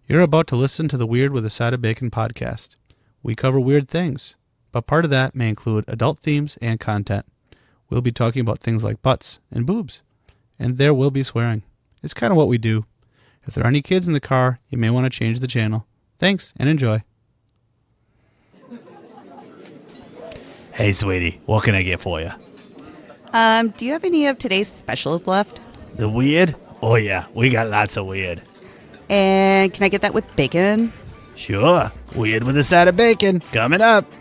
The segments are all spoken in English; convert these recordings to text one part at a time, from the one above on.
You're about to listen to the Weird with a Side of Bacon podcast. We cover weird things, but part of that may include adult themes and content. We'll be talking about things like butts and boobs, and there will be swearing. It's kind of what we do. If there are any kids in the car, you may want to change the channel. Thanks, and enjoy. Hey, sweetie, what can I get for you? Do you have any of today's specials left? The weird? Oh yeah, we got lots of weird. And can I get that with bacon? Sure, weird with a side of bacon, coming up.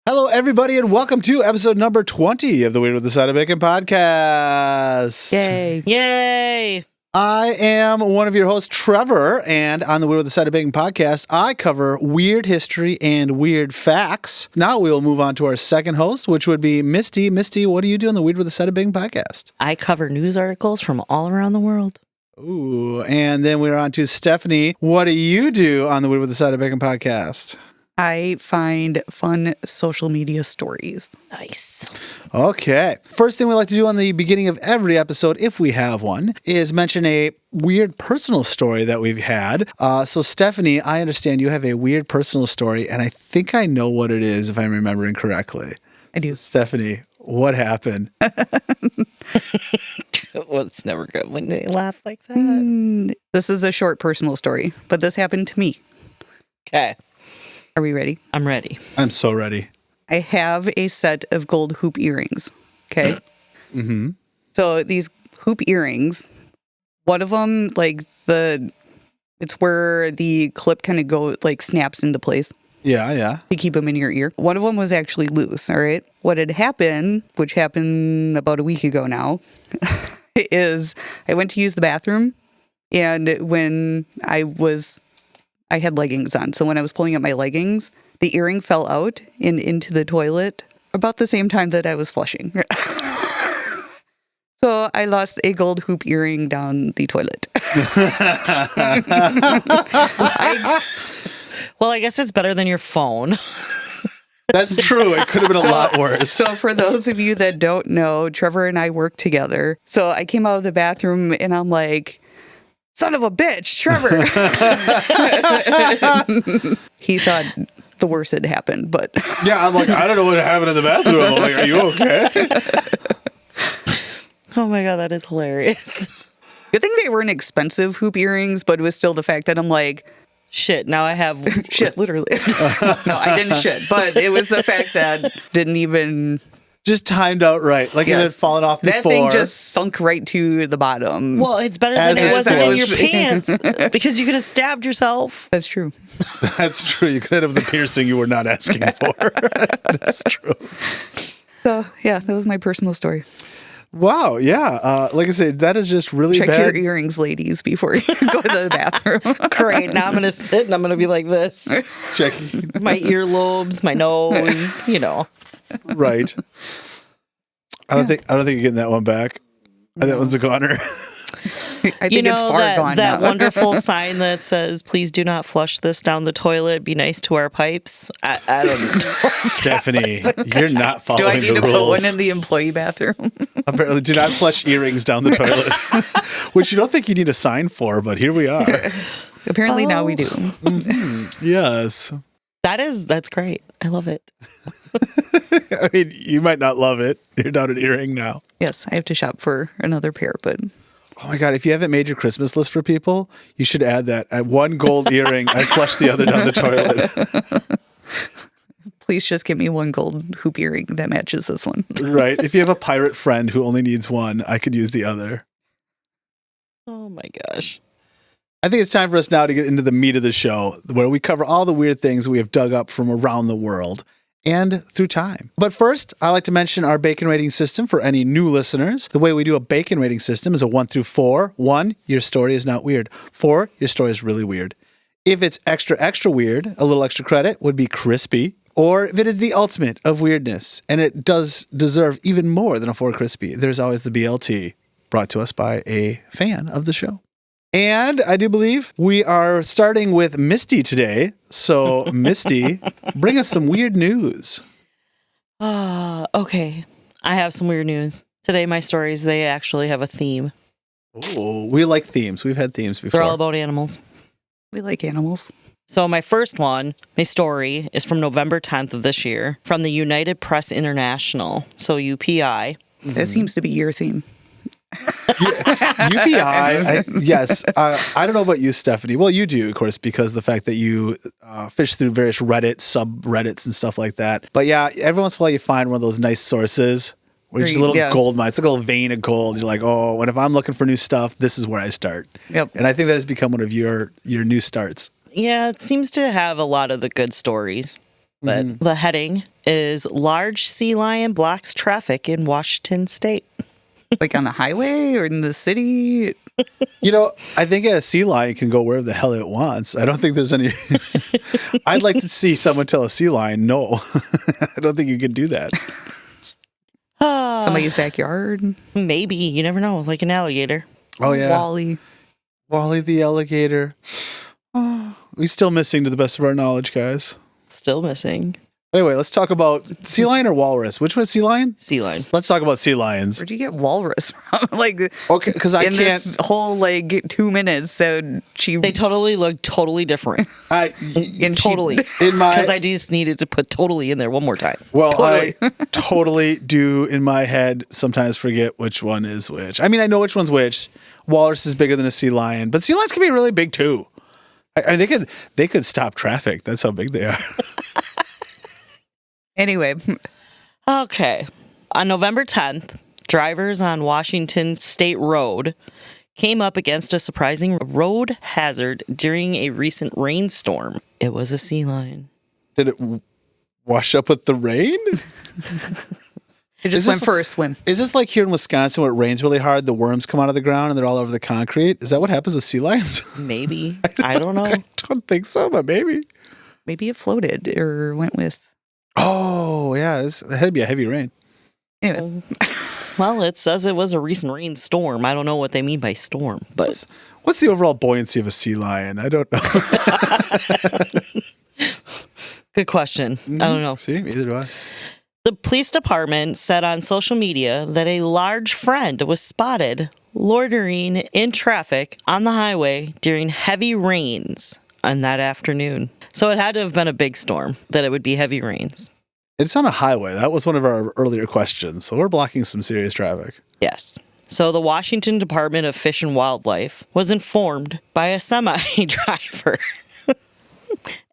Hello, everybody, and welcome to episode number 20 of the Weird with a Side of Bacon podcast. Yay. Yay! I am one of your hosts, Trevor, and on the Weird with a Side of Bacon podcast, I cover weird history and weird facts. Now we'll move on to our second host, which would be Misty. Misty, what do you do on the Weird with a Side of Bacon podcast? I cover news articles from all around the world. Ooh, and then we're on to Stephanie. What do you do on the Weird with a Side of Bacon podcast? I find fun social media stories. Nice. Okay. First thing we like to do on the beginning of every episode, if we have one, is mention a weird personal story that we've had. So Stephanie, I understand you have a weird personal story, and I think I know what it is if I'm remembering correctly. I do. Stephanie, what happened? Well, it's never good when they laugh like that. This is a short personal story, but this happened to me. Okay. Are we ready? I'm ready. I'm so ready. I have a set of gold hoop earrings. Okay. Mm-hmm. So these hoop earrings, one of them, it's where the clip kind of snaps into place. Yeah. To keep them in your ear. One of them was actually loose, all right? What had happened, which happened about a week ago now, is I went to use the bathroom, and when I had leggings on. So when I was pulling up my leggings, the earring fell out and into the toilet about the same time that I was flushing. So I lost a gold hoop earring down the toilet. Well, I guess it's better than your phone. That's true. It could have been a lot worse. So for those of you that don't know, Trevor and I work together. So I came out of the bathroom and I'm like, son of a bitch, Trevor. He thought the worst had happened, but... Yeah, I'm like, I don't know what happened in the bathroom. I'm like, are you okay? Oh my God, that is hilarious. Good thing they weren't expensive hoop earrings, but it was still the fact that I'm like... Shit, now I have... Shit, literally. No, I didn't shit, but it was the fact that didn't even... Just timed out right. Like it had fallen off before. That thing just sunk right to the bottom. Well, it's better than it wasn't in your pants because you could have stabbed yourself. That's true. That's true. You could have the piercing you were not asking for. That's true. So, yeah, that was my personal story. Wow. Yeah. Like I said, that is just really Check bad. your earrings, ladies, before you go to the bathroom. Great. Now I'm going to sit and I'm going to be like this. Checking. My earlobes, my nose, Right. I don't think you're getting that one back. That one's a goner. I think it's far gone that now. wonderful sign that says, please do not flush this down the toilet. Be nice to our pipes. I don't know. Stephanie, you're not following the rules. Do I need to put one in the employee bathroom? Apparently, do not flush earrings down the toilet. Which you don't think you need a sign for, but here we are. Apparently now we do. Mm-hmm. Yes. That's great. I love it. I mean, you might not love it. You're down an earring now. Yes, I have to shop for another pair, but... Oh my God, if you haven't made your Christmas list for people, you should add that. At one gold earring, I flush the other down the toilet. Please just give me one gold hoop earring that matches this one. Right. If you have a pirate friend who only needs one, I could use the other. Oh my gosh. I think it's time for us now to get into the meat of the show, where we cover all the weird things we have dug up from around the world and through time. But first, I like to mention our bacon rating system for any new listeners. The way we do a bacon rating system is a 1 through 4. 1, your story is not weird. 4, your story is really weird. If it's extra, extra weird, a little extra credit would be crispy. Or if it is the ultimate of weirdness, and it does deserve even more than a 4 crispy, there's always the BLT, brought to us by a fan of the show. And I do believe we are starting with Misty today. So, Misty, bring us some weird news. Okay. I have some weird news. Today, my stories, they actually have a theme. Oh, we like themes. We've had themes before. They're all about animals. We like animals. So my first one, my story, is from November 10th of this year from the United Press International, so UPI. That seems to be your theme. UPI, yes. I don't know about you, Stephanie. Well, you do, of course, because the fact that you fish through various Reddit, subreddits, and stuff like that. But yeah, every once in a while you find one of those nice sources where it's just a little gold mine. It's like a little vein of gold. You're like, oh, and if I'm looking for new stuff, this is where I start. Yep. And I think that has become one of your new starts. Yeah, it seems to have a lot of the good stories. But the heading is Large Sea Lion Blocks Traffic in Washington State. Like on the highway or in the city? You know, I think a sea lion can go wherever the hell it wants. I don't think there's any... I'd like to see someone tell a sea lion no. I don't think you can do that. Somebody's backyard? Maybe. You never know. Like an alligator. Oh, yeah. Wally the alligator. Oh, we're still missing to the best of our knowledge, guys. Still missing. Anyway, let's talk about sea lion or walrus. Which one's sea lion? Sea lion. Let's talk about sea lions. Where'd you get walrus from? Like, okay, because I in can't. this whole 2 minutes, so They totally look totally different. Totally. Because I just needed to put totally in there one more time. Well, Totally. I totally do in my head sometimes forget which one is which. I mean, I know which one's which. Walrus is bigger than a sea lion, but sea lions can be really big too. They could stop traffic. That's how big they are. Anyway. Okay. On November 10th, drivers on Washington State Road came up against a surprising road hazard during a recent rainstorm. It was a sea lion. Did it wash up with the rain? It just went for a swim. Is this like here in Wisconsin where it rains really hard, the worms come out of the ground and they're all over the concrete? Is that what happens with sea lions? Maybe. I don't know. I don't think so, but maybe. Maybe it floated or went with... Oh, yeah. It had to be a heavy rain. Anyway. Well, it says it was a recent rainstorm. I don't know what they mean by storm, but... What's the overall buoyancy of a sea lion? I don't know. Good question. I don't know. See, either do I. The police department said on social media that a large friend was spotted loitering in traffic on the highway during heavy rains on that afternoon. So it had to have been a big storm that it would be heavy rains. It's on a highway. That was one of our earlier questions. So we're blocking some serious traffic. Yes. So the Washington Department of Fish and Wildlife was informed by a semi-driver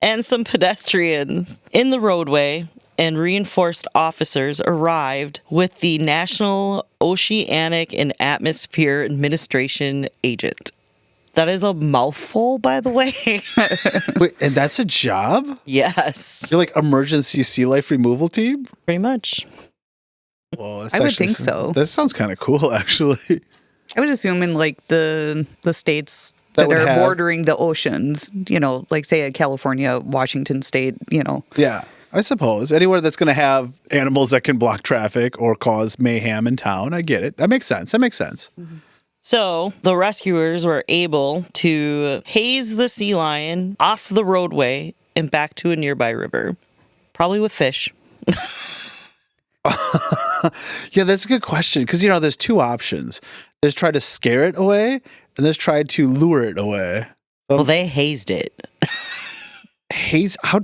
and some pedestrians in the roadway, and reinforced officers arrived with the National Oceanic and Atmosphere Administration agent. That is a mouthful, by the way. Wait, and that's a job? Yes. You're like emergency sea life removal team? Pretty much. Well, I would think so. That sounds kind of cool, actually. I would assume in the states that are bordering the oceans, like say California, Washington State, Yeah, I suppose. Anywhere that's going to have animals that can block traffic or cause mayhem in town. I get it. That makes sense. Mm-hmm. So the rescuers were able to haze the sea lion off the roadway and back to a nearby river, probably with fish. Yeah, that's a good question. Because, there's two options. There's try to scare it away, and there's try to lure it away. Well, they hazed it. Haze? How?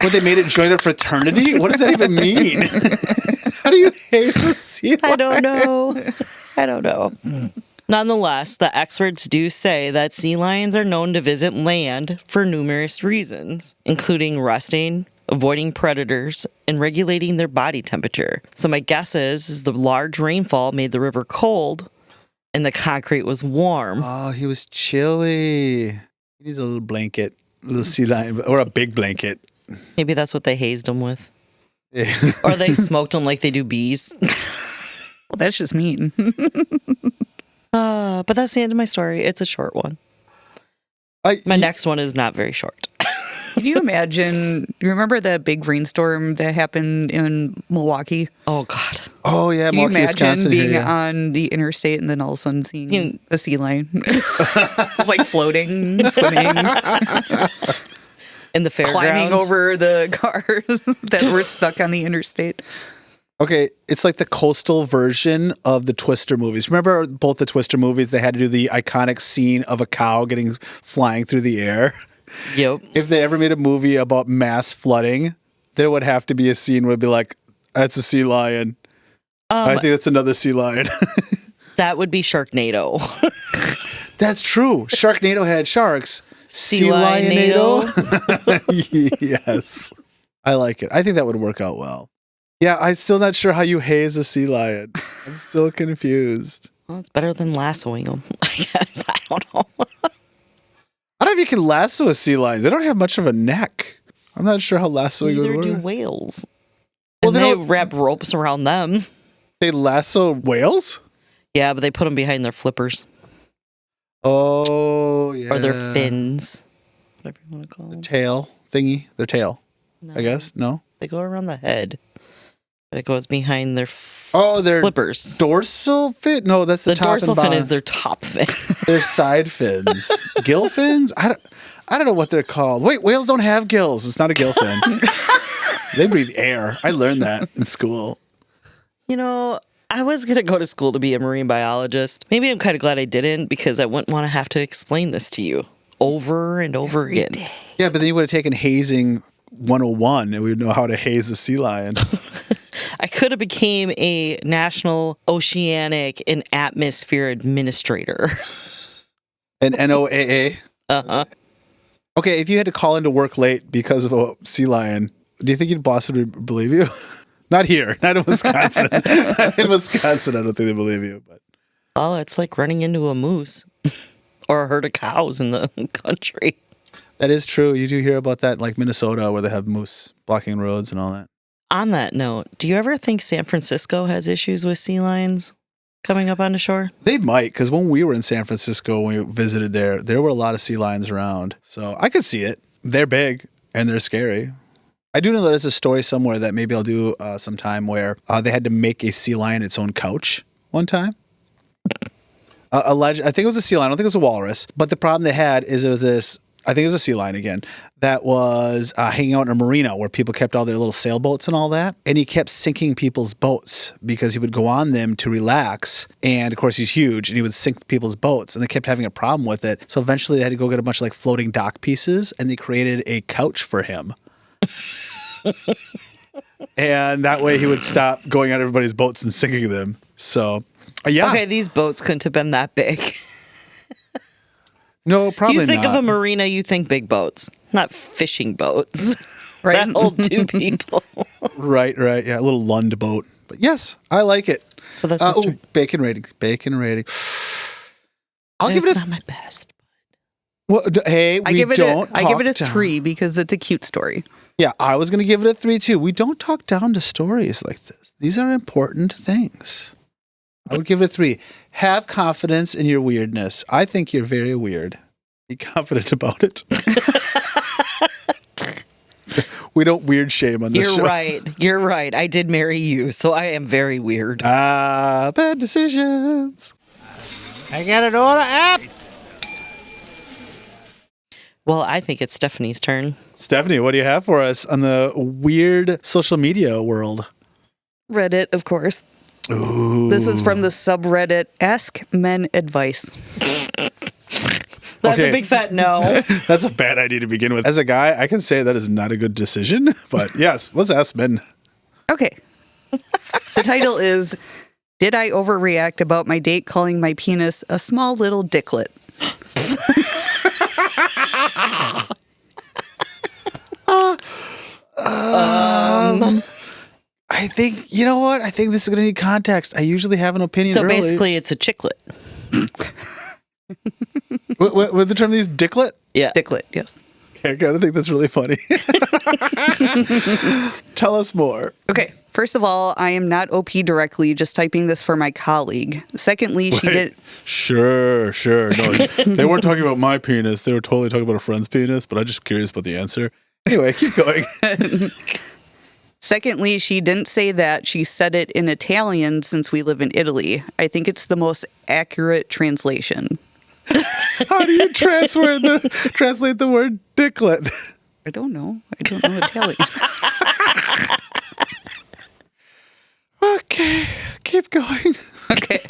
What, they made it join a fraternity? What does that even mean? How do you haze a sea lion? I don't know. Nonetheless, the experts do say that sea lions are known to visit land for numerous reasons, including resting, avoiding predators, and regulating their body temperature. So my guess is the large rainfall made the river cold and the concrete was warm. Oh, he was chilly. He needs a little blanket, a little sea lion, or a big blanket. Maybe that's what they hazed him with. Yeah. Or they smoked him like they do bees. Well, that's just mean. But that's the end of my story. It's a short one. My next one is not very short. Can you imagine? You remember that big rainstorm that happened in Milwaukee? Oh, God. Oh, yeah, Can you Milwaukee, imagine Wisconsin. being here, yeah. on the interstate and then all of a sudden seeing a sea lion? Just like floating, swimming, In the fairgrounds. climbing over the cars that were stuck on the interstate. Okay, it's like the coastal version of the Twister movies. Remember both the Twister movies? They had to do the iconic scene of a cow flying through the air. Yep. If they ever made a movie about mass flooding, there would have to be a scene where it'd be like, that's a sea lion. I think that's another sea lion. That would be Sharknado. That's true. Sharknado had sharks. Sea Lionado. Yes. I like it. I think that would work out well. Yeah, I'm still not sure how you haze a sea lion. I'm still confused. Well, it's better than lassoing them, I guess. I don't know. I don't know if you can lasso a sea lion. They don't have much of a neck. I'm not sure how lassoing would Neither work. do whales. Well, And they they don't- wrap ropes around them. They lasso whales? Yeah, but they put them behind their flippers Oh, yeah. or their fins, whatever you want to call them. Tail thingy. Their tail, No, I guess. No? They go around the head. But it goes behind their Oh, their flippers. dorsal fin? No, that's the, The top dorsal and fin bottom. is their top fin. Their side fins. Gill fins? I don't know what they're called. Wait, whales don't have gills. It's not a gill fin. They breathe air. I learned that in school. You know, I was going to go to school to be a marine biologist. Maybe I'm kind of glad I didn't because I wouldn't want to have to explain this to you over and over again. Yeah, but then you would have taken hazing 101 and we would know how to haze a sea lion. I could have became a national oceanic and atmosphere administrator. An NOAA. Uh-huh. Okay, if you had to call into work late because of a sea lion, do you think your boss would believe you? Not here, not in Wisconsin. In Wisconsin, I don't think they believe you. But Well, it's like running into a moose or a herd of cows in the country. that is true. You do hear about that, like Minnesota, where they have moose blocking roads and all that. On that note, do you ever think San Francisco has issues with sea lions coming up on the shore? They might, because when we were in San Francisco, when we visited there were a lot of sea lions around. So I could see it. They're big and they're scary. I do know there's a story somewhere that maybe I'll do sometime where they had to make a sea lion its own couch one time. I think it was a sea lion. I don't think it was a walrus. But the problem they had is it was this, I think it was a sea lion again, that was hanging out in a marina where people kept all their little sailboats and all that. And he kept sinking people's boats because he would go on them to relax. And of course, he's huge and he would sink people's boats. And they kept having a problem with it. So eventually they had to go get a bunch of like floating dock pieces and they created a couch for him. And that way he would stop going on everybody's boats and sinking them. So, yeah. Okay, these boats couldn't have been that big. No, probably You think not. of a marina, you think big boats, not fishing boats. Right. That hold two people. Right. Yeah, a little Lund boat. But yes, I like it. So that's what's true. Bacon rating. I'll give It's it a... not my best. Well, hey, I we give it don't I give it a talk down. 3 because it's a cute story. Yeah, I was going to give it a 3 too. We don't talk down to stories like this. These are important things. I would give it a 3. Have confidence in your weirdness. I think you're very weird. Be confident about it. We don't weird shame on this show. You're right. I did marry you, so I am very weird. Bad decisions. I got an order app. Well, I think it's Stephanie's turn. Stephanie, what do you have for us on the weird social media world? Reddit, of course. Ooh. This is from the subreddit Ask Men Advice. That's Okay. a big fat no. That's a bad idea to begin with. As a guy, I can say that is not a good decision. But yes, let's ask men. Okay. The title is Did I Overreact About My Date Calling My Penis a Small Little Dicklet? I think, you know what? I think this is going to need context. I usually have an opinion So early. basically, it's a chicklet. What the term they use? Dicklet? Yeah. Dicklet, yes. I kind of think that's really funny. Tell us more. Okay. First of all, I am not OP directly, just typing this for my colleague. Secondly, she did. Sure. No, they weren't talking about my penis. They were totally talking about a friend's penis, but I'm just curious about the answer. Anyway, keep going. Secondly, she didn't say that. She said it in Italian since we live in Italy. I think it's the most accurate translation. How do you translate the word dicklet? I don't know. I don't know Italian. Okay, keep going. Okay.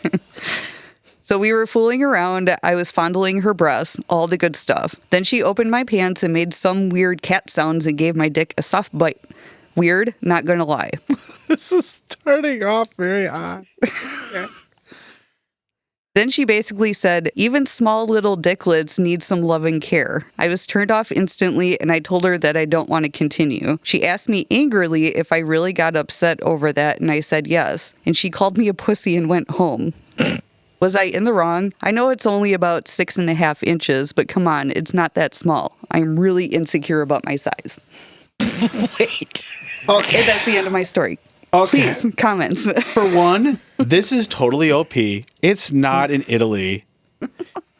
So we were fooling around. I was fondling her breasts, all the good stuff. Then she opened my pants and made some weird cat sounds and gave my dick a soft bite. Weird, not gonna lie. This is starting off very odd. Then she basically said, even small little dicklets need some loving care. I was turned off instantly and I told her that I don't want to continue. She asked me angrily if I really got upset over that and I said yes. And she called me a pussy and went home. Was I in the wrong? I know it's only about 6.5 inches, but come on, it's not that small. I'm really insecure about my size. Wait. Okay. And that's the end of my story. Okay. Please, comments. For one, this is totally OP. It's not in Italy.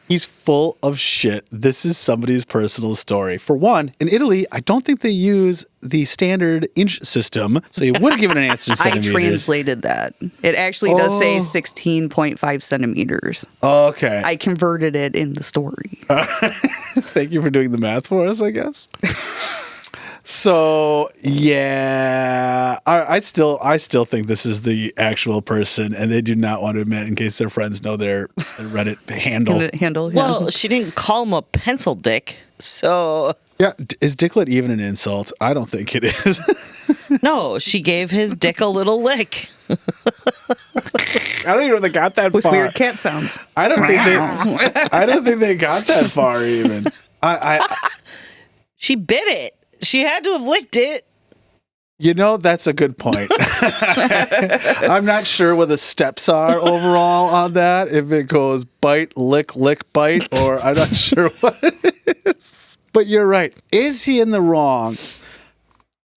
He's full of shit. This is somebody's personal story. For one, in Italy, I don't think they use the standard inch system, so you would have given an answer to I centimeters. translated that. It actually does say 16.5 centimeters. Okay. I converted it in the story. Thank you for doing the math for us, I guess. So yeah, I still think this is the actual person, and they do not want to admit in case their friends know their Reddit handle. Handle. Yeah. Well, she didn't call him a pencil dick, so Yeah, is dicklet even an insult? I don't think it is. no, she gave his dick a little lick. I don't even think they got that with far. weird cat sounds. I don't think they got that far even. She bit it. She had to have licked it. You know, that's a good point. I'm not sure what the steps are overall on that. If it goes bite, lick, bite, or I'm not sure what it is. But you're right. Is he in the wrong?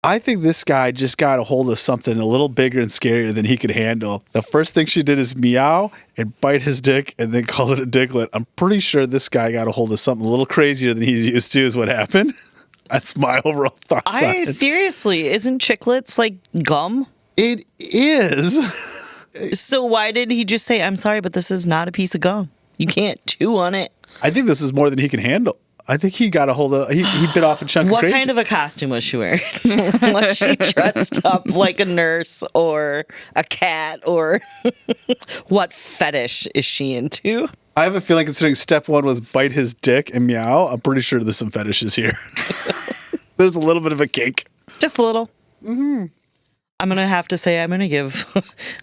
I think this guy just got a hold of something a little bigger and scarier than he could handle. The first thing she did is meow and bite his dick and then call it a dicklet. I'm pretty sure this guy got a hold of something a little crazier than he's used to is what happened. That's my overall thoughts on it. Seriously, isn't chiclets like gum? It is. So why did he just say, I'm sorry, but this is not a piece of gum. You can't chew on it. I think this is more than he can handle. I think he got a hold of, he bit off a chunk of crazy. What kind of a costume was she wearing? Was she dressed up like a nurse or a cat, or what fetish is she into? I have a feeling considering step one was bite his dick and meow, I'm pretty sure there's some fetishes here. There's a little bit of a kink. Just a little. Mm-hmm. I'm going to have to say I'm going to give.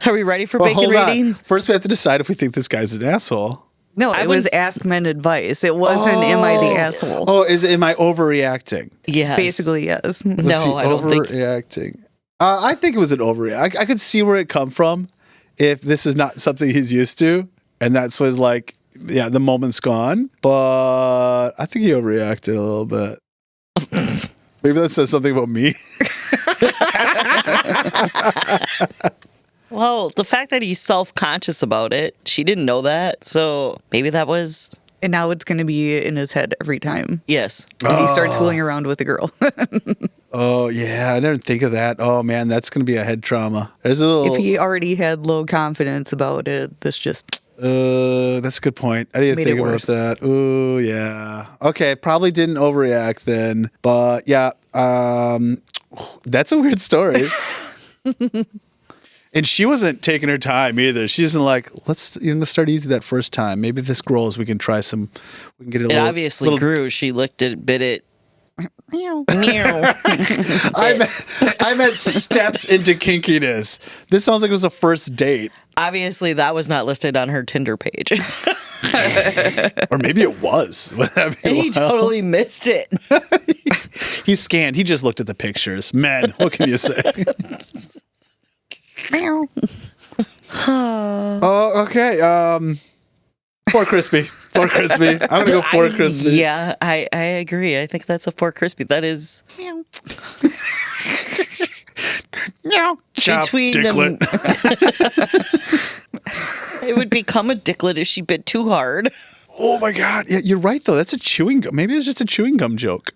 Are we ready for bacon hold ratings? On. First, we have to decide if we think this guy's an asshole. No, it was Ask Men Advice. It wasn't Am I the Asshole? Oh, am I overreacting? Yes. Basically, yes. No, I don't think. Overreacting. I think it was an overreact. I could see where it come from if this is not something he's used to. And that's was like, yeah, the moment's gone. But I think he overreacted a little bit. Maybe that says something about me. Well, the fact that he's self-conscious about it, she didn't know that. So maybe that was... And now it's going to be in his head every time. Yes. And he starts fooling around with a girl. Oh, yeah. I didn't think of that. Oh, man, that's going to be a head trauma. There's a little... If he already had low confidence about it, this just... that's a good point. I didn't think about that. Oh, yeah. Okay, probably didn't overreact then. But, yeah, that's a weird story. And she wasn't taking her time either. She isn't like, let's start easy that first time. Maybe if this grows, we can try some. We can get it. It obviously grew. She licked it, bit it. Meow. Meow. I meant steps into kinkiness. This sounds like it was a first date. Obviously, that was not listed on her Tinder page. Or maybe it was. And he totally missed it. He scanned. He just looked at the pictures. Men, what can you say? Meow. Oh, okay. Poor Crispy. Poor Crispy. I'm going to go for Crispy. Yeah, I agree. I think that's a poor Crispy. That is... Meow. Meow. Between them... It would become a dicklet if she bit too hard. Oh, my God. Yeah, you're right, though. That's a chewing gum. Maybe it's just a chewing gum joke.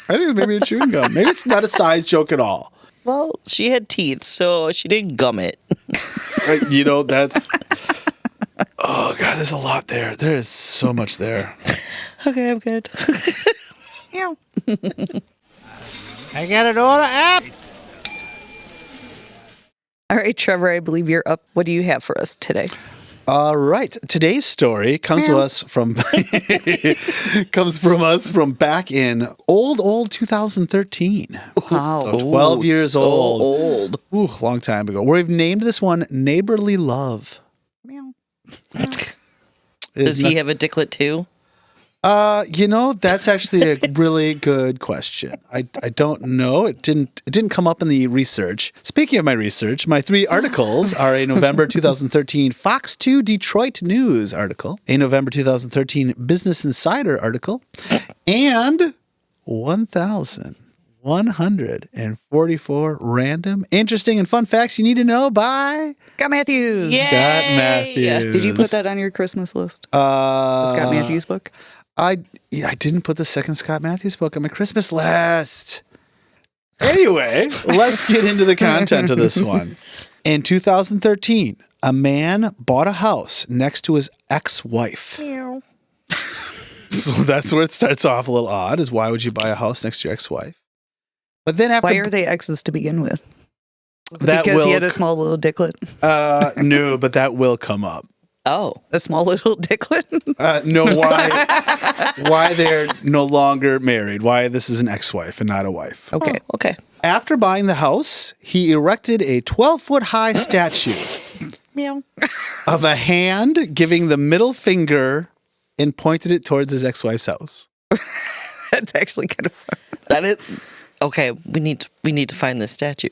I think it's maybe a chewing gum. Maybe it's not a size joke at all. Well, she had teeth, so she didn't gum it. That's... Oh, God, there's a lot there. There is so much there. Okay, I'm good. Yeah. I got an order app. All right, Trevor, I believe you're up. What do you have for us today? All right. Today's story comes to us from back in old 2013. Wow. So 12 years so old. Ooh, long time ago. We've named this one Neighborly Love. Meow. Does he have a dicklet too? That's actually a really good question. I don't know. It didn't come up in the research. Speaking of my research, my 3 articles are a November 2013 Fox 2 Detroit News article, a November 2013 Business Insider article, and 1,144 random, interesting, and fun facts you need to know by Scott Matthews. Yay! Scott Matthews. Did you put that on your Christmas list? The Scott Matthews book? I didn't put the second Scott Matthews book on my Christmas list. Anyway, let's get into the content of this one. In 2013, a man bought a house next to his ex-wife. So that's where it starts off a little odd, is why would you buy a house next to your ex-wife? But then after... Why are they exes to begin with? That Because will, he had a small little dicklet. no, but that will come up. Oh. A small little dicklet? No, why they're no longer married, why this is an ex-wife and not a wife. Okay. Oh, okay. After buying the house, he erected a 12-foot-high statue Meow. of a hand giving the middle finger and pointed it towards his ex-wife's house. That's actually kind of fun. That is okay. We need to find this statue.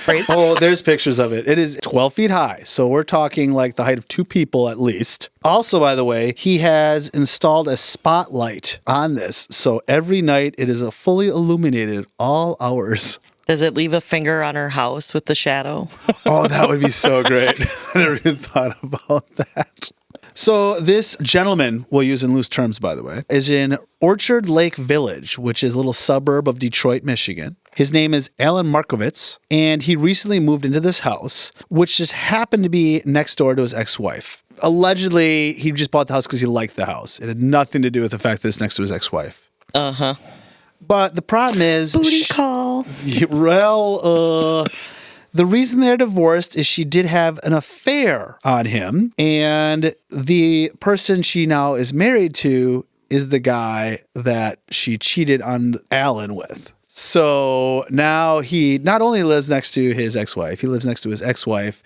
Right? Oh, there's pictures of it. It is 12 feet high, so we're talking like the height of 2 people at least. Also, by the way, he has installed a spotlight on this, so every night it is a fully illuminated all hours. Does it leave a finger on her house with the shadow? Oh, that would be so great. I never even thought about that. So this gentleman, we'll use in loose terms, by the way, is in Orchard Lake Village, which is a little suburb of Detroit, Michigan. His name is Alan Markovitz, and he recently moved into this house, which just happened to be next door to his ex-wife. Allegedly, he just bought the house because he liked the house. It had nothing to do with the fact that it's next to his ex-wife. Uh-huh. But the problem is... Booty call. Well, the reason they're divorced is she did have an affair on him, and the person she now is married to is the guy that she cheated on Alan with. So now he not only lives next to his ex-wife, he lives next to his ex-wife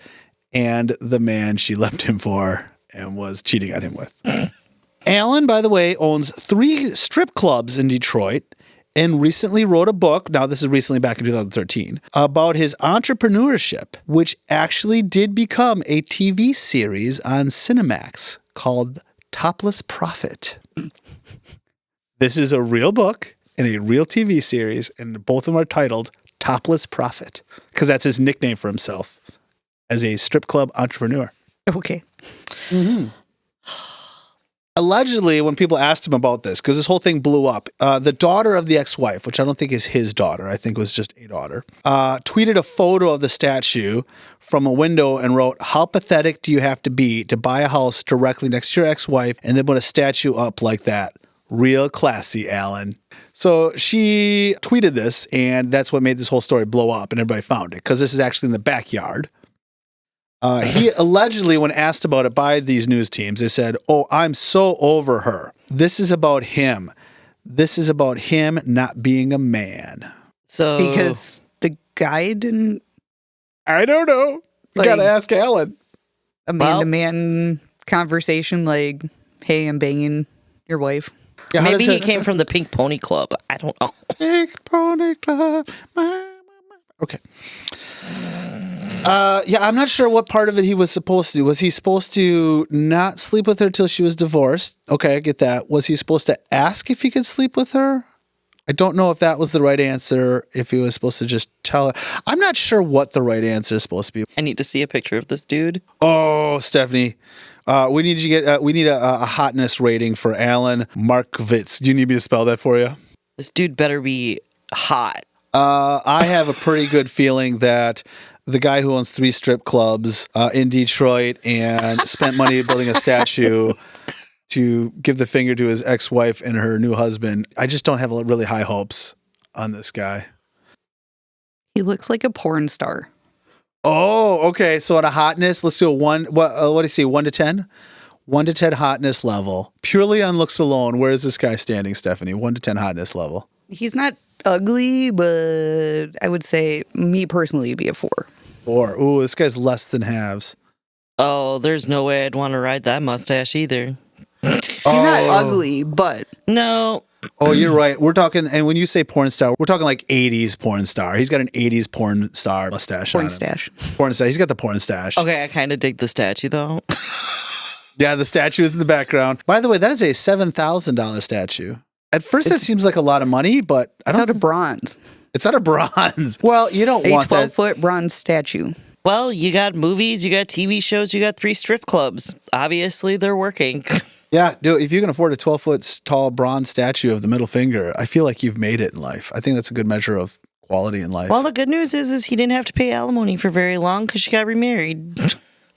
and the man she left him for and was cheating on him with. Alan, by the way, owns 3 strip clubs in Detroit and recently wrote a book, now this is recently back in 2013, about his entrepreneurship, which actually did become a TV series on Cinemax called Topless Prophet. This is a real book and a real TV series, and both of them are titled Topless Prophet, because that's his nickname for himself as a strip club entrepreneur. Okay. Mm-hmm. Allegedly, when people asked him about this, because this whole thing blew up, the daughter of the ex-wife, which I don't think is his daughter, I think it was just a daughter, tweeted a photo of the statue from a window and wrote, "How pathetic do you have to be to buy a house directly next to your ex-wife and then put a statue up like that? Real classy, Alan." So she tweeted this, and that's what made this whole story blow up, and everybody found it, because this is actually in the backyard. He allegedly, when asked about it by these news teams, they said, "Oh, I'm so over her. This is about him. This is about him not being a man." So Because the guy didn't, I don't know. You gotta ask Alan. a man-to-man conversation like, "Hey, I'm banging your wife." Yeah, how maybe does he came from the Pink Pony Club. I don't know. Pink Pony Club. Okay. Yeah, I'm not sure what part of it he was supposed to do. Was he supposed to not sleep with her till she was divorced? Okay, I get that. Was he supposed to ask if he could sleep with her? I don't know if that was the right answer, if he was supposed to just tell her. I'm not sure what the right answer is supposed to be. I need to see a picture of this dude. Oh, Stephanie, we need a hotness rating for Alan Markovitz. Do you need me to spell that for you? This dude better be hot. I have a pretty good feeling that the guy who owns 3 strip clubs in Detroit and spent money building a statue to give the finger to his ex-wife and her new husband, I just don't have really high hopes on this guy. He looks like a porn star. Oh, okay. So on a hotness, let's do a 1. What do you see? 1 to 10? 1 to 10 hotness level. Purely on looks alone, where is this guy standing, Stephanie? 1 to 10 hotness level. He's not ugly, but I would say, me personally, be a 4. 4. Ooh, this guy's less than halves. Oh, there's no way I'd want to ride that mustache either. He's not ugly, but... No. Oh, you're right. We're talking, and when you say porn star, we're talking like 80s porn star. He's got an 80s porn star mustache on him. Porn stash. He's got the porn stash. Okay, I kind of dig the statue, though. Yeah, the statue is in the background. By the way, that is a $7,000 statue. At first, it seems like a lot of money, but I don't. It's out of bronze. It's out of bronze. Well, you don't want that. A 12-foot bronze statue. Well, you got movies, you got TV shows, you got 3 strip clubs. Obviously, they're working. Yeah, dude, if you can afford a 12-foot tall bronze statue of the middle finger, I feel like you've made it in life. I think that's a good measure of quality in life. Well, the good news is he didn't have to pay alimony for very long because she got remarried.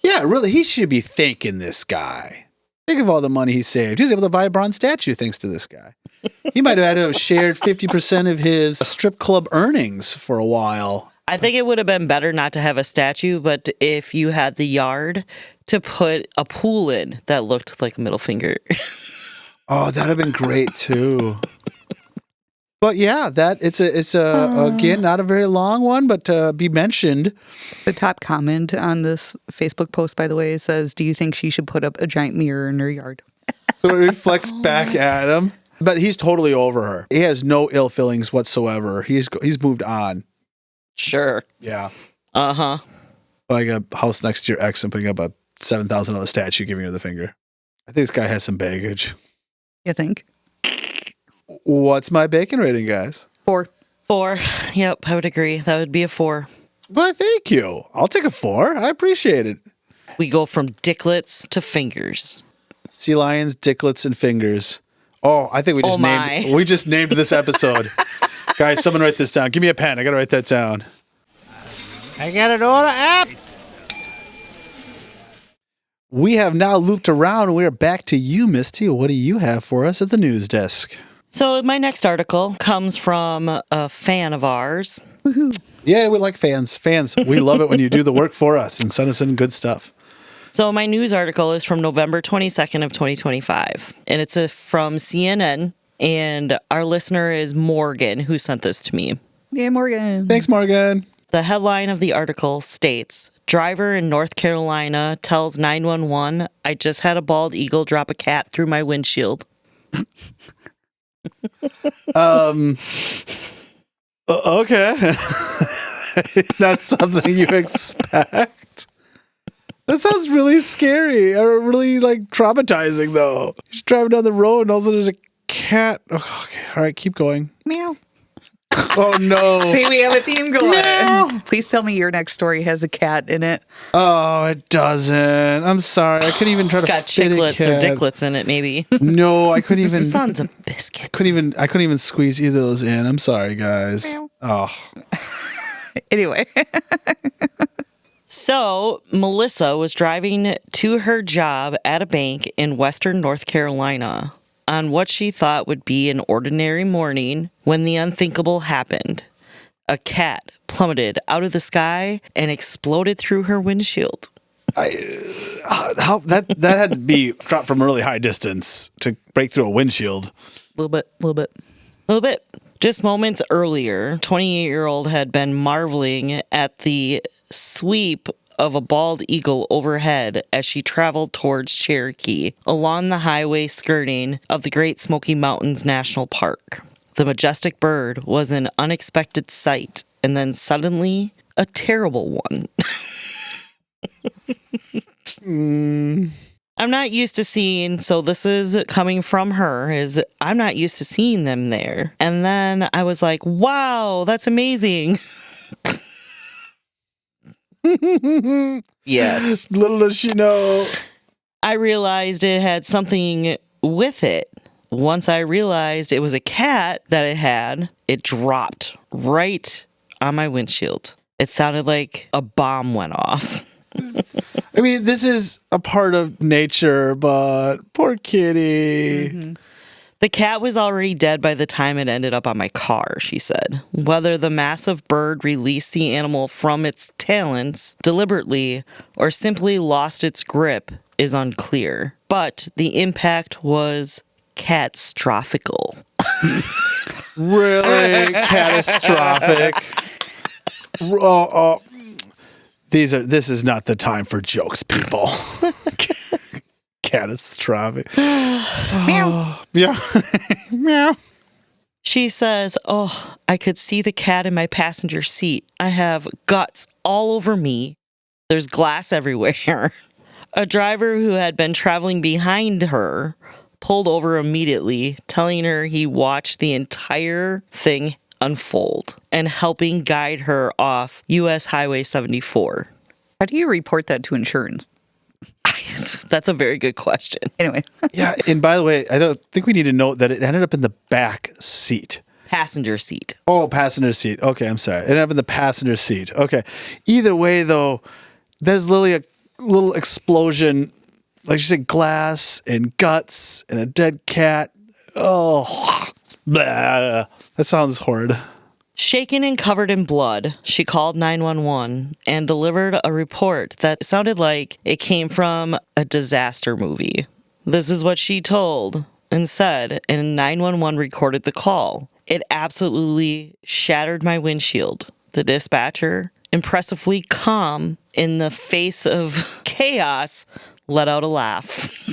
Yeah, really, he should be thanking this guy. Think of all the money he saved. He was able to buy a bronze statue thanks to this guy. He might have had to have shared 50% of his strip club earnings for a while. I think it would have been better not to have a statue, but if you had the yard to put a pool in that looked like a middle finger. Oh, that'd have been great too. But yeah, it's again not a very long one, but to be mentioned. The top comment on this Facebook post, by the way, says, "Do you think she should put up a giant mirror in her yard?" So it reflects back at him. But he's totally over her. He has no ill feelings whatsoever. He's moved on. Sure. Yeah. Uh-huh. Buying a house next to your ex and putting up a $7,000 statue giving her the finger. I think this guy has some baggage. You think? What's my bacon rating, guys? 4. 4. Yep, I would agree. That would be a 4. Well, thank you. I'll take a 4. I appreciate it. We go from dicklets to fingers. Sea lions, dicklets, and fingers. Oh, I think we just named this episode. Guys, someone write this down. Give me a pen. I got to write that down. I got an order app. We have now looped around and we are back to you, Misty. What do you have for us at the news desk? So my next article comes from a fan of ours. Woohoo. Yeah, we like fans. Fans, we love it when you do the work for us and send us in good stuff. So my news article is from November 22nd of 2025, and it's from CNN, and our listener is Morgan, who sent this to me. Yeah, Morgan. Thanks, Morgan. The headline of the article states, driver in North Carolina tells 911, I just had a bald eagle drop a cat through my windshield. Okay. That's something you expect. That sounds really scary or really like traumatizing though. You're driving down the road and all of a sudden there's a cat. Oh, okay. All right, keep going. Meow. Oh no. See, we have a theme going. Meow. Please tell me your next story has a cat in it. Oh, it doesn't. I'm sorry. I couldn't even try It's to got fit chicklets a or cat. dicklets in it, maybe. No, I couldn't even. Sons of biscuits. I couldn't even squeeze either of those in. I'm sorry, guys. Meow. Oh. Anyway. So, Melissa was driving to her job at a bank in western North Carolina on what she thought would be an ordinary morning when the unthinkable happened. A cat plummeted out of the sky and exploded through her windshield. How that had to be dropped from a really high distance to break through a windshield. A little bit. Just moments earlier, 28-year-old had been marveling at the sweep of a bald eagle overhead as she traveled towards Cherokee along the highway skirting of the Great Smoky Mountains National Park. The majestic bird was an unexpected sight, and then suddenly a terrible one. I'm not used to seeing, so this is coming from her, is I'm not used to seeing them there. And then I was like, wow, that's amazing. Yes. Little does she know. I realized it had something with it. once I realized it was a cat that it dropped right on my windshield. It sounded like a bomb went off. I mean, this is a part of nature, but poor kitty. Mm-hmm. The cat was already dead by the time it ended up on my car, she said. Whether the massive bird released the animal from its talons deliberately or simply lost its grip is unclear. But the impact was catastrophical. Really catastrophic. This is not the time for jokes, people. Catastrophic. Meow. Yeah. Meow. She says, I could see the cat in my passenger seat. I have guts all over me. There's glass everywhere. A driver who had been traveling behind her pulled over immediately, telling her he watched the entire thing unfold and helping guide her off U.S. Highway 74. How do you report that to insurance? That's a very good question. Anyway. Yeah, and by the way, I don't think we need to note that it ended up in the back seat. Passenger seat. Oh, passenger seat. Okay, I'm sorry. It ended up in the passenger seat. Okay. Either way, though, there's literally a little explosion. Like she said, glass and guts and a dead cat. Oh, blah. That sounds horrid. Shaken and covered in blood, she called 911 and delivered a report that sounded like it came from a disaster movie. This is what she told and said, and 911 recorded the call. It absolutely shattered my windshield. The dispatcher, impressively calm in the face of chaos, let out a laugh.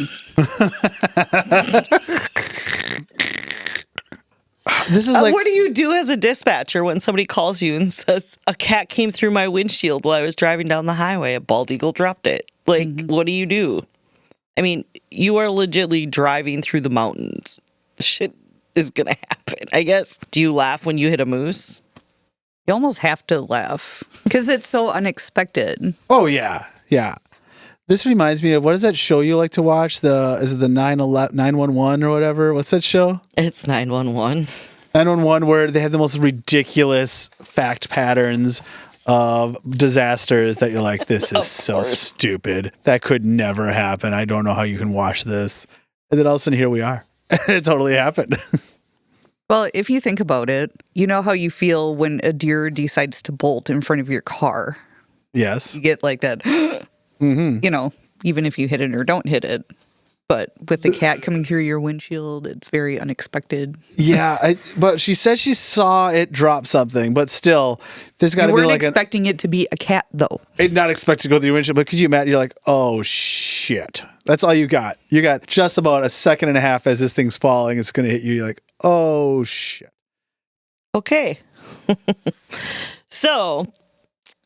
This is like, what do you do as a dispatcher when somebody calls you and says, a cat came through my windshield while I was driving down the highway, a bald eagle dropped it? Like, what do you do? I mean, you are legitimately driving through the mountains. Shit is going to happen, I guess. Do you laugh when you hit a moose? You almost have to laugh because it's so unexpected. oh, yeah. Yeah. This reminds me of, what is that show you like to watch? Is it the 911 or whatever? What's that show? It's 911. 911, where they have the most ridiculous fact patterns of disasters that you're like, this is so stupid. That could never happen. I don't know how you can watch this. And then all of a sudden, here we are. It totally happened. Well, if you think about it, you know how you feel when a deer decides to bolt in front of your car. Yes. You get like that, you know, even if you hit it or don't hit it. But with the cat coming through your windshield, it's very unexpected. Yeah, but she said she saw it drop something, but still, there's got to be like expecting it to be a cat, though. not expect to go through your windshield, but could you imagine? You're like, oh shit, that's all you got. You got just about a second and a half as this thing's falling. It's going to hit you. You're like, oh shit. Okay. So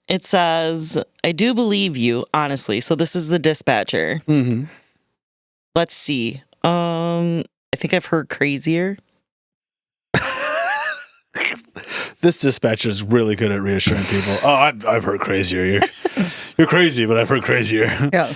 it says, I do believe you, honestly. So this is the dispatcher. Mm-hmm. Let's see. I think I've heard crazier. This dispatcher is really good at reassuring people. Oh, I've heard crazier. You're crazy, but I've heard crazier. Yeah.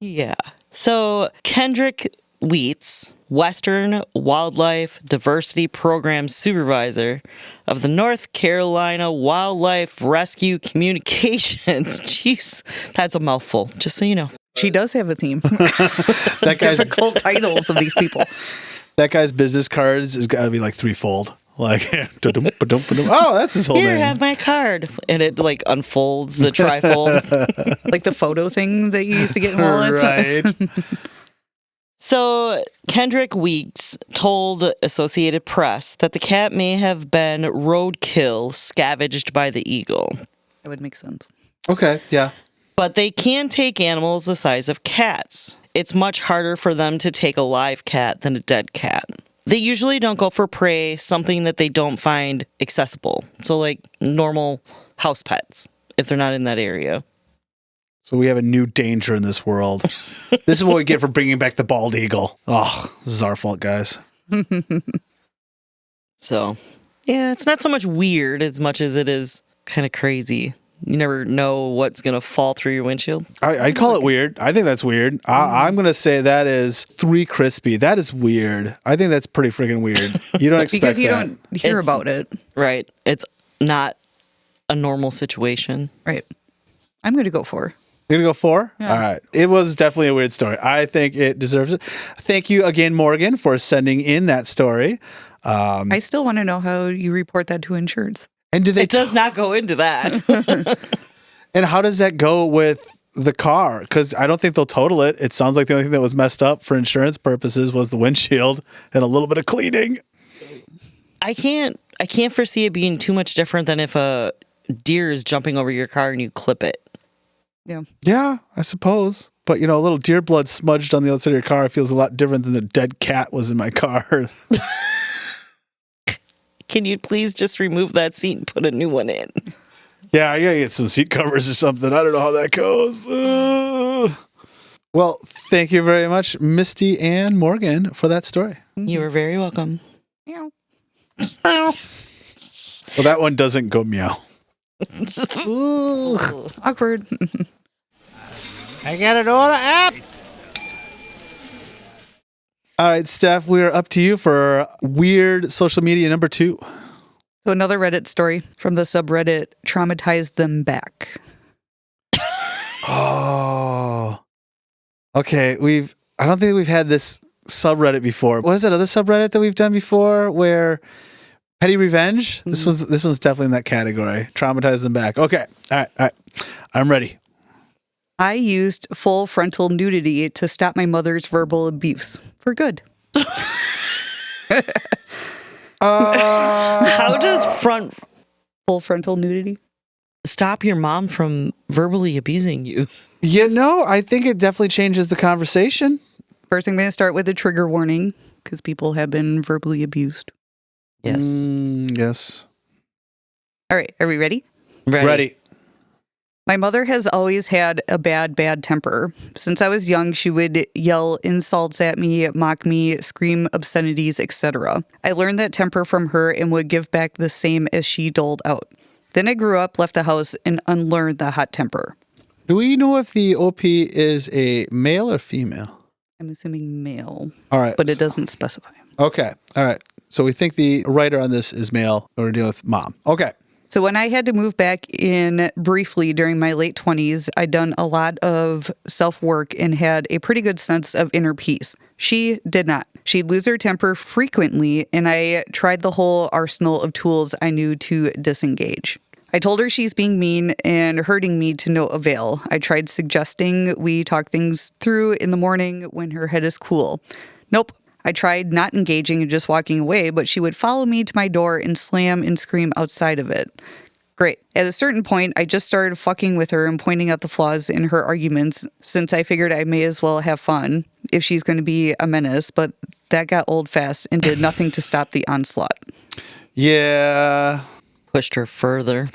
Yeah. So Kendrick Wheats, Western Wildlife Diversity Program Supervisor of the North Carolina Wildlife Rescue Communications. Jeez, that's a mouthful, just so you know. She does have a theme. That guy's Difficult titles of these people. That guy's business cards has got to be like threefold. Like, oh, that's his whole Here, name. have my card. And it like unfolds the trifold. Like the photo thing that you used to get in wallets. Right. So Kendrick Weeks told Associated Press that the cat may have been roadkill scavenged by the eagle. That would make sense. Okay, yeah. But they can take animals the size of cats. It's much harder for them to take a live cat than a dead cat. They usually don't go for prey, something that they don't find accessible. So like normal house pets, if they're not in that area. So we have a new danger in this world. This is what we get for bringing back the bald eagle. Oh, this is our fault, guys. So, yeah, it's not so much weird as much as it is kind of crazy You never know what's going to fall through your windshield. I call it weird. I think that's weird. I'm going to say that is 3 crispy. That is weird. I think that's pretty freaking weird. You don't expect because you that. don't hear It's- about it. Right. It's not a normal situation. Right. I'm going to go 4. You're going to go 4? Yeah. All right. It was definitely a weird story. I think it deserves it. Thank you again, Morgan, for sending in that story. I still want to know how you report that to insurance. And do they It does not go into that. and how does that go with the car? Because I don't think they'll total it. It sounds like the only thing that was messed up for insurance purposes was the windshield and a little bit of cleaning. I can't foresee it being too much different than if a deer is jumping over your car and you clip it. Yeah. Yeah, I suppose. But, a little deer blood smudged on the outside of your car feels a lot different than the dead cat was in my car. Can you please just remove that seat and put a new one in? Yeah, I gotta get some seat covers or something. I don't know how that goes. Well, thank you very much, Misty and Morgan, for that story. You are very welcome. Meow. Well, that one doesn't go meow. Awkward. I got an order app. All right, Steph, we're up to you for weird social media number 2. So another Reddit story from the subreddit traumatized them back. Oh. Okay, I don't think we've had this subreddit before. What is that other subreddit that we've done before where petty revenge? This one's definitely in that category. Traumatize them back. Okay. All right. I'm ready. I used full frontal nudity to stop my mother's verbal abuse for good. How does Full frontal nudity? stop your mom from verbally abusing you? I think it definitely changes the conversation. First, I'm going to start with a trigger warning because people have been verbally abused. Yes. Yes. All right. Are we ready? Ready. My mother has always had a bad temper. Since I was young, she would yell insults at me, mock me, scream obscenities, etc. I learned that temper from her and would give back the same as she doled out. Then I grew up, left the house, and unlearned the hot temper. Do we know if the OP is a male or female? I'm assuming male, All right. but it doesn't specify. Okay. All right. So we think the writer on this is male. We're dealing with mom. Okay. So when I had to move back in briefly during my late 20s, I'd done a lot of self-work and had a pretty good sense of inner peace. She did not. She'd lose her temper frequently, and I tried the whole arsenal of tools I knew to disengage. I told her she's being mean and hurting me to no avail. I tried suggesting we talk things through in the morning when her head is cool. Nope. I tried not engaging and just walking away, but she would follow me to my door and slam and scream outside of it. Great. At a certain point, I just started fucking with her and pointing out the flaws in her arguments since I figured I may as well have fun if she's going to be a menace, but that got old fast and did nothing to stop the onslaught. Yeah. Pushed her further.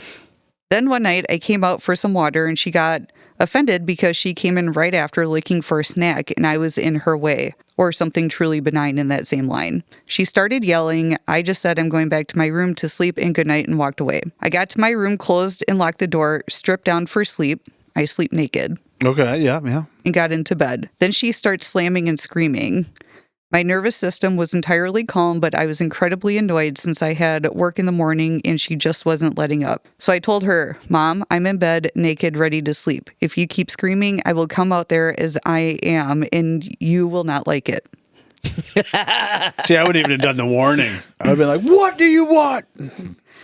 Then one night I came out for some water and she got offended because she came in right after looking for a snack and I was in her way, or something truly benign in that same line. She started yelling. I just said I'm going back to my room to sleep and good night and walked away. I got to my room, closed and locked the door, stripped down for sleep. I sleep naked. Okay. Yeah. And got into bed. Then she starts slamming and screaming. My nervous system was entirely calm, but I was incredibly annoyed since I had work in the morning and she just wasn't letting up. So I told her, Mom, I'm in bed, naked, ready to sleep. If you keep screaming, I will come out there as I am and you will not like it. See, I wouldn't even have done the warning. I would have been like, what do you want?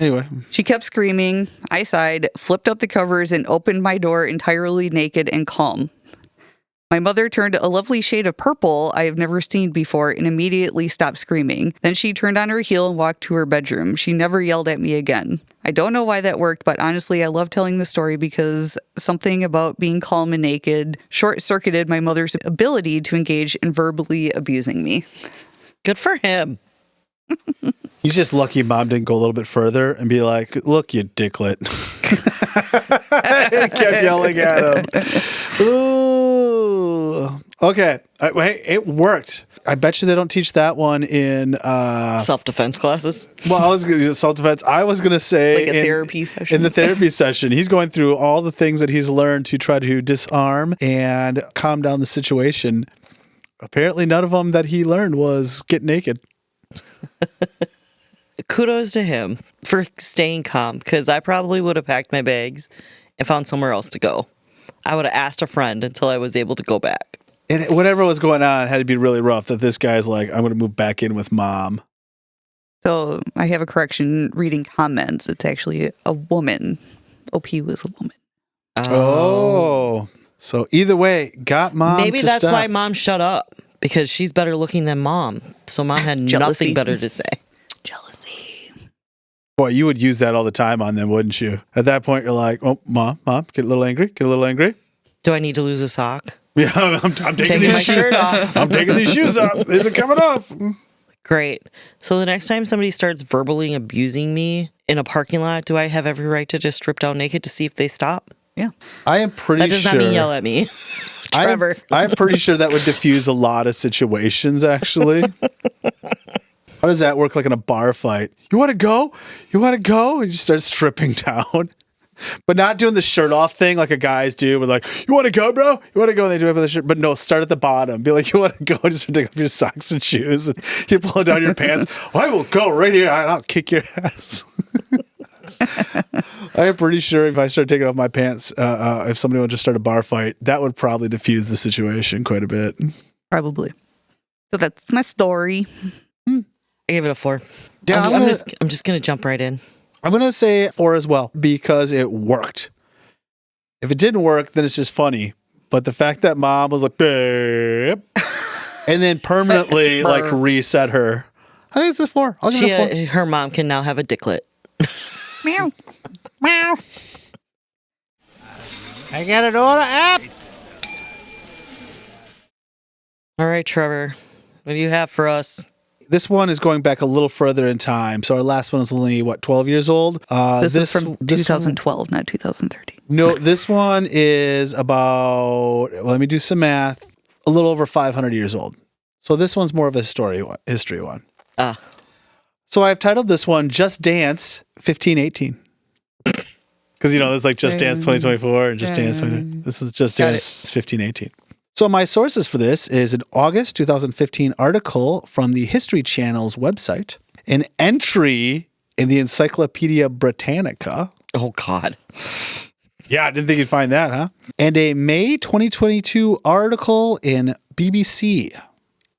Anyway. She kept screaming. I sighed, flipped up the covers, and opened my door entirely naked and calm. My mother turned a lovely shade of purple I have never seen before and immediately stopped screaming. Then she turned on her heel and walked to her bedroom. She never yelled at me again. I don't know why that worked, but honestly, I love telling the story because something about being calm and naked short-circuited my mother's ability to engage in verbally abusing me. Good for him. He's just lucky mom didn't go a little bit further and be like, look, you dicklet. Kept yelling at him. Ooh. Okay. Wait, it worked. I bet you they don't teach that one in Self-defense classes. well, I was going to self-defense. I was going to say Like a therapy session. In the therapy session, he's going through all the things that he's learned to try to disarm and calm down the situation. Apparently, none of them that he learned was get naked. Kudos to him for staying calm, because I probably would have packed my bags and found somewhere else to go. I would have asked a friend until I was able to go back. And whatever was going on had to be really rough that this guy's like, I'm going to move back in with mom. So I have a correction reading comments. It's actually a woman. OP was a woman. Oh. So either way, got mom Maybe to that's stop. why mom shut up, because she's better looking than mom. So mom had Jealousy. nothing better to say. Jealousy. Boy, you would use that all the time on them, wouldn't you? At that point, you're like, oh, mom, get a little angry. Do I need to lose a sock? Yeah, I'm taking Taking these my shoes. shirt off. I'm taking these shoes off. Is it coming off? Great. So the next time somebody starts verbally abusing me in a parking lot, do I have every right to just strip down naked to see if they stop? Yeah. I am pretty That does sure. not mean yell at me. Trevor. I'm pretty sure that would diffuse a lot of situations, actually. How does that work like in a bar fight? You want to go? And you start stripping down. But not doing the shirt off thing like a guys do. But like, you want to go, bro? You want to go? And they do it with the shirt. But no, start at the bottom. Be like, you want to go? Just take off your socks and shoes. And you're pulling down your pants. I will go right here. And I'll kick your ass. I am pretty sure if I start taking off my pants, if somebody would just start a bar fight, that would probably diffuse the situation quite a bit. Probably. So that's my story. I gave it a 4. Yeah, I'm just gonna jump right in. I'm going to say 4 as well because it worked. If it didn't work, then it's just funny. But the fact that mom was like, babe, and then permanently like reset her, I think it's a 4. I'll give it a 4. Her mom can now have a dicklet. Meow. Meow. I got an order app. All right, Trevor, what do you have for us? This one is going back a little further in time. So our last one was only, 12 years old? This is from 2012, not 2013. No, this one is about, let me do some math, a little over 500 years old. So this one's more of a history one. So I've titled this one Just Dance 1518. Because, there's like Just Dance 2024 and Just Dance 20. This is Just Dance 1518. So my sources for this is an August 2015 article from the History Channel's website, an entry in the Encyclopedia Britannica. Oh, God. Yeah, I didn't think you'd find that, huh? And a May 2022 article in BBC.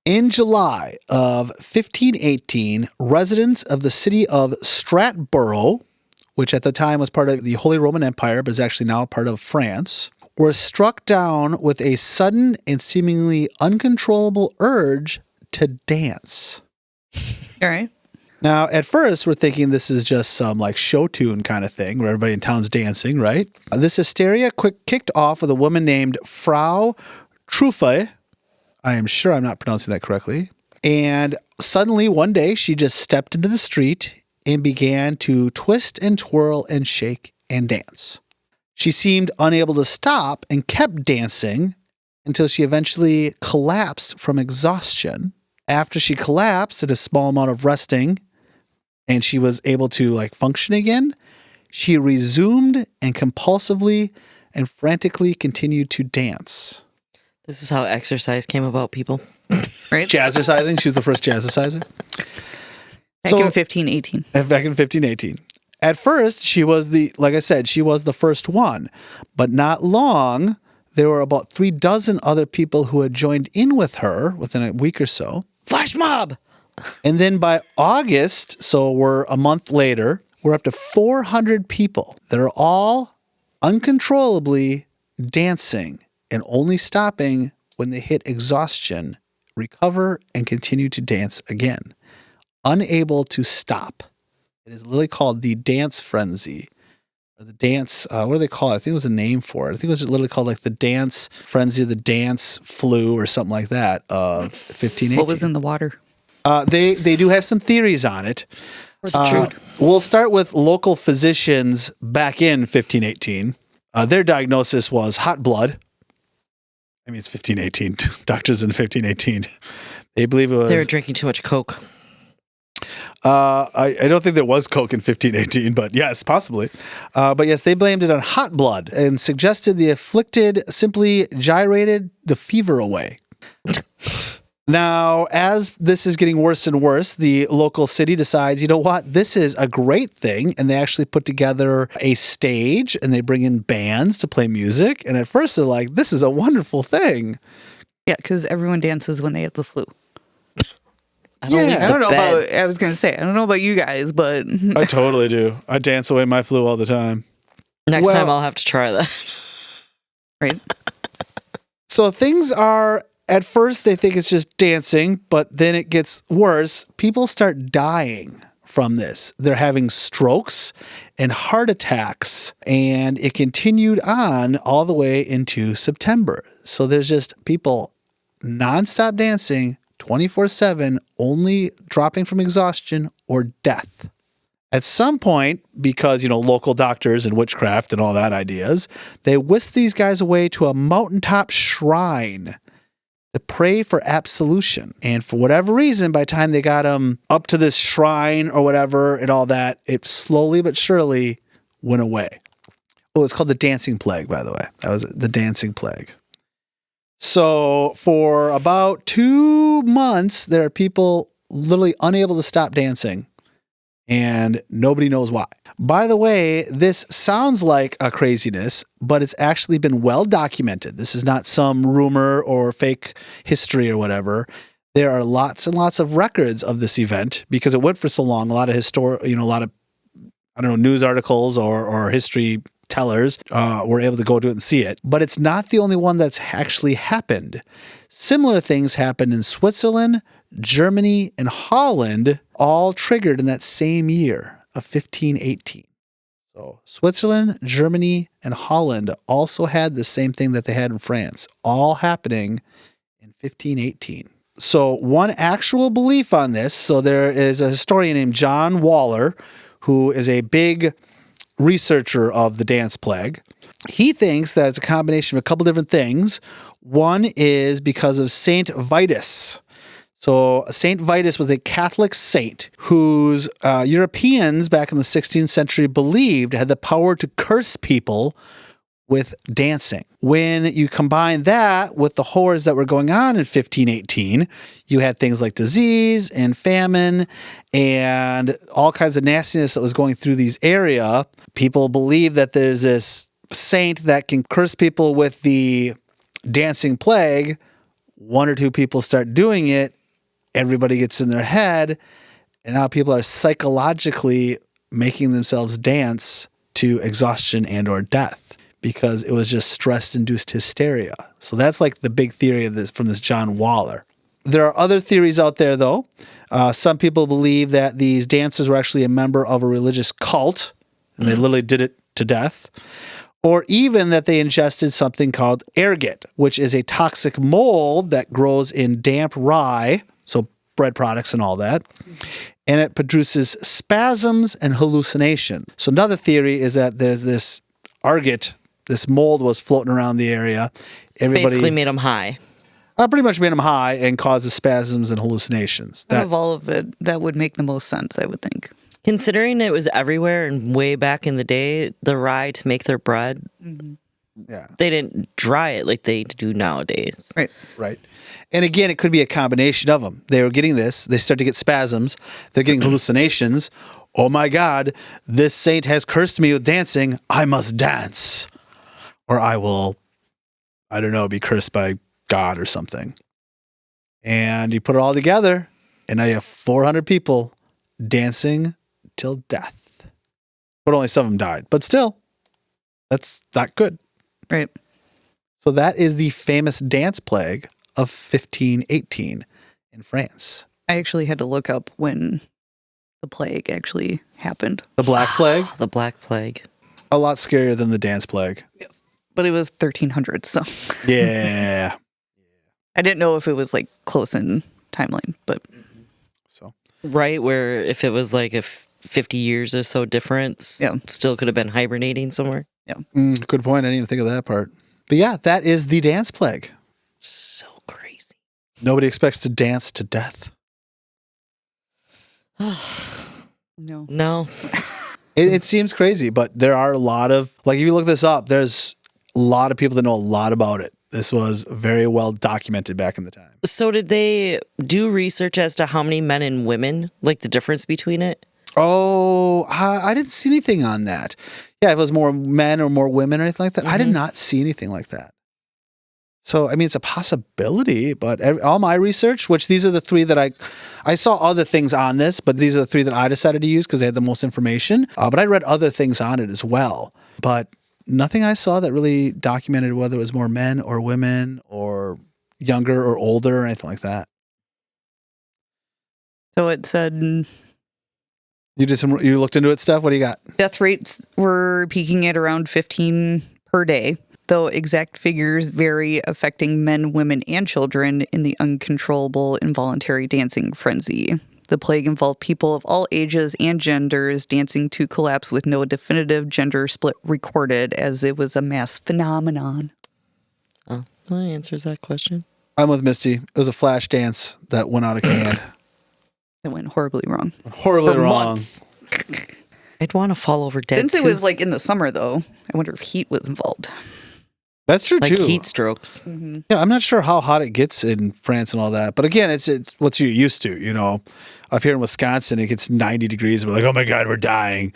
In July of 1518, residents of the city of Strasbourg, which at the time was part of the Holy Roman Empire, but is actually now a part of France, were struck down with a sudden and seemingly uncontrollable urge to dance. All right. Now, at first, we're thinking this is just some like show tune kind of thing where everybody in town's dancing, right? This hysteria kicked off with a woman named Frau Truffe. I am sure I'm not pronouncing that correctly. And suddenly, one day, she just stepped into the street and began to twist and twirl and shake and dance. She seemed unable to stop and kept dancing until she eventually collapsed from exhaustion. After she collapsed at a small amount of resting and she was able to function again, she resumed and compulsively and frantically continued to dance. This is how exercise came about, people. Right? Jazzercising. She was the first jazzerciser. Back in 1518. Back in 1518. At first, she was like I said, she was the first one. But not long, there were about 36 other people who had joined in with her within a week or so. Flash mob! And then by August, so we're a month later, we're up to 400 people that are all uncontrollably dancing and only stopping when they hit exhaustion, recover, and continue to dance again. Unable to stop. It is literally called the dance frenzy. Or the dance, what do they call it? I think it was a name for it. I think it was literally called the dance frenzy, the dance flu, or something like that of 1518. What was in the water? They do have some theories on it. We'll start with local physicians back in 1518. Their diagnosis was hot blood. I mean, it's 1518. Doctors in 1518. They believe it was. They were drinking too much Coke. I don't think there was Coke in 1518, but yes, possibly. But yes, they blamed it on hot blood and suggested the afflicted simply gyrated the fever away. Now, as this is getting worse and worse, the local city decides, you know what, this is a great thing. And they actually put together a stage and they bring in bands to play music. And at first they're like, this is a wonderful thing. Yeah, because everyone dances when they have the flu. I don't leave I don't the know bed. about, I was going to say, I don't know about you guys, but I totally do. I dance away my flu all the time. Next Well- time I'll have to try that. right? So things are, at first they think it's just dancing, but then it gets worse. People start dying from this. They're having strokes and heart attacks, and it continued on all the way into September. So there's just people nonstop dancing 24/7, only dropping from exhaustion or death. At some point, because, local doctors and witchcraft and all that ideas, they whisked these guys away to a mountaintop shrine to pray for absolution. And for whatever reason, by the time they got them up to this shrine or whatever and all that, it slowly but surely went away. Oh, it's called the dancing plague, by the way. That was the dancing plague. So for about 2 months, there are people literally unable to stop dancing, and nobody knows why. By the way, this sounds like a craziness, but it's actually been well documented. This is not some rumor or fake history or whatever. There are lots and lots of records of this event because it went for so long. A lot of news articles or history tellers were able to go to it and see it. But it's not the only one that's actually happened. Similar things happened in Switzerland, Germany, and Holland, all triggered in that same year of 1518. So Switzerland, Germany, and Holland also had the same thing that they had in France, all happening in 1518. So one actual belief on this, so there is a historian named John Waller, who is a big researcher of the dance plague. He thinks that it's a combination of a couple different things. One is because of Saint Vitus. So Saint Vitus was a Catholic saint whose Europeans back in the 16th century believed had the power to curse people with dancing. When you combine that with the horrors that were going on in 1518, you had things like disease and famine and all kinds of nastiness that was going through these area. People believe that there's this saint that can curse people with the dancing plague. 1 or 2 people start doing it. Everybody gets in their head, and now people are psychologically making themselves dance to exhaustion and or death because it was just stress-induced hysteria. So that's like the big theory of this from this John Waller. There are other theories out there, though. Some people believe that these dancers were actually a member of a religious cult, and they literally did it to death. Or even that they ingested something called ergot, which is a toxic mold that grows in damp rye, so bread products and all that, and it produces spasms and hallucination. So another theory is that there's this ergot, this mold was floating around the area. Everybody Basically made them high. pretty much made them high and causes spasms and hallucinations. Out of all of it, that would make the most sense, I would think. Considering it was everywhere and way back in the day, the rye to make their bread, Yeah. they didn't dry it like they do nowadays. Right. Right. And again, it could be a combination of them. They were getting this. They start to get spasms. They're getting hallucinations. Oh my God, this saint has cursed me with dancing. I must dance. Or I will, I don't know, be cursed by God or something. And you put it all together, and now you have 400 people dancing till death. But only some of them died. But still, that's not good. Right. So that is the famous dance plague of 1518 in France. I actually had to look up when the plague actually happened. The Black Plague, The Black Plague. a lot scarier than the dance plague. Yes. But it was 1300, so Yeah. I didn't know if it was like close in timeline, but So Right, where if it was like 50 years or so difference, Yeah. still could have been hibernating somewhere. good point. I didn't even think of that part. But yeah, that is the dance plague. So crazy. Nobody expects to dance to death. No. No. It seems crazy, but there are a lot of, like, if you look this up, there's a lot of people that know a lot about it. This was very well documented back in the time. So did they do research as to how many men and women, like the difference between it? Oh, I didn't see anything on that. Yeah, if it was more men or more women or anything like that. I did not see anything like that. So, I mean, it's a possibility, but all my research, which these are the three that I saw other things on this, but these are the three that I decided to use because they had the most information. But I read other things on it as well. But nothing I saw that really documented whether it was more men or women or younger or older or anything like that. So it said You looked into it, Steph? What do you got? death rates were peaking at around 15 per day, though exact figures vary, affecting men, women, and children in the uncontrollable involuntary dancing frenzy. The plague involved people of all ages and genders dancing to collapse with no definitive gender split recorded, as it was a mass phenomenon. Oh, that answers that question. I'm with Misty. It was a flash dance that went out of hand. It went horribly wrong. Horribly For wrong. months. I'd want to fall over dead. Since it too. was like in the summer, though, I wonder if heat was involved. That's true, like too. heat strokes. Yeah, I'm not sure how hot it gets in France and all that. But again, it's what you're used to, you know. Up here in Wisconsin, it gets 90 degrees. We're like, oh my God, we're dying.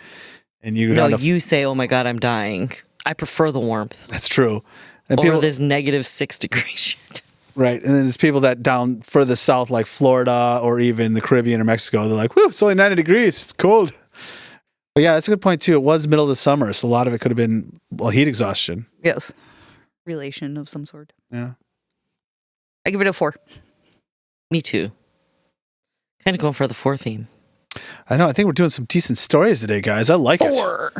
And you No, you say, oh my God, I'm dying. I prefer the warmth. That's true. And Or this -6 degree shit. Right. And then there's people that down further south, like Florida or even the Caribbean or Mexico, they're like, whoo, it's only 90 degrees. It's cold. But yeah, that's a good point, too. It was middle of the summer, so a lot of it could have been, well, heat exhaustion. Yes. Relation of some sort. Yeah. I give it a 4. Me too. Kind of going for the 4 theme. I know. I think we're doing some decent stories today, guys. I like it. 4.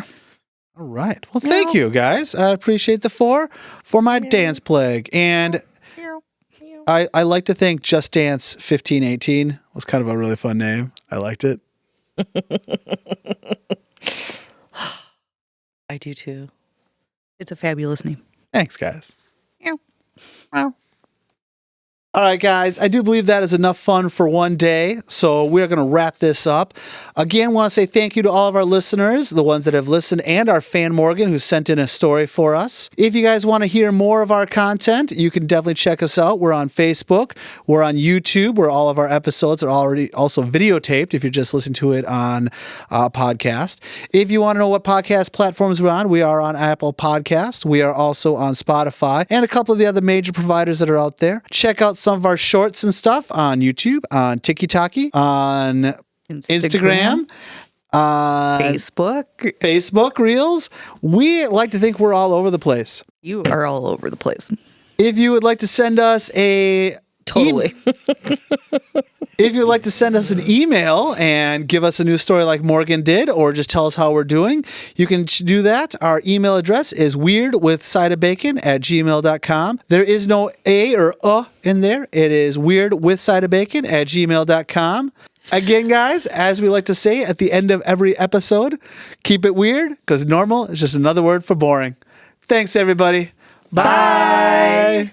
All right. Well, thank you, guys. I appreciate the 4 for my dance plague. And I like to think Just Dance 1518 was kind of a really fun name. I liked it. I do too. It's a fabulous name. Thanks, guys. Meow. All right, guys, I do believe that is enough fun for one day, so we're going to wrap this up. Again, want to say thank you to all of our listeners, the ones that have listened, and our fan Morgan, who sent in a story for us. If you guys want to hear more of our content, you can definitely check us out. We're on Facebook. We're on YouTube, where all of our episodes are already also videotaped if you're just listening to it on podcast. If you want to know what podcast platforms we're on, we are on Apple Podcasts. We are also on Spotify and a couple of the other major providers that are out there. Check out some of our shorts and stuff on YouTube, on TikTok, on Instagram, on Facebook Reels. We like to think we're all over the place. You are all over the place. If you would like to send us Totally. if you'd like to send us an email and give us a news story like Morgan did, or just tell us how we're doing, you can do that. Our email address is weirdwithsideofbacon@gmail.com. There is no A or in there. It is weirdwithsideofbacon@gmail.com. Again, guys, as we like to say at the end of every episode, keep it weird, because normal is just another word for boring. Thanks, everybody. Bye. Bye.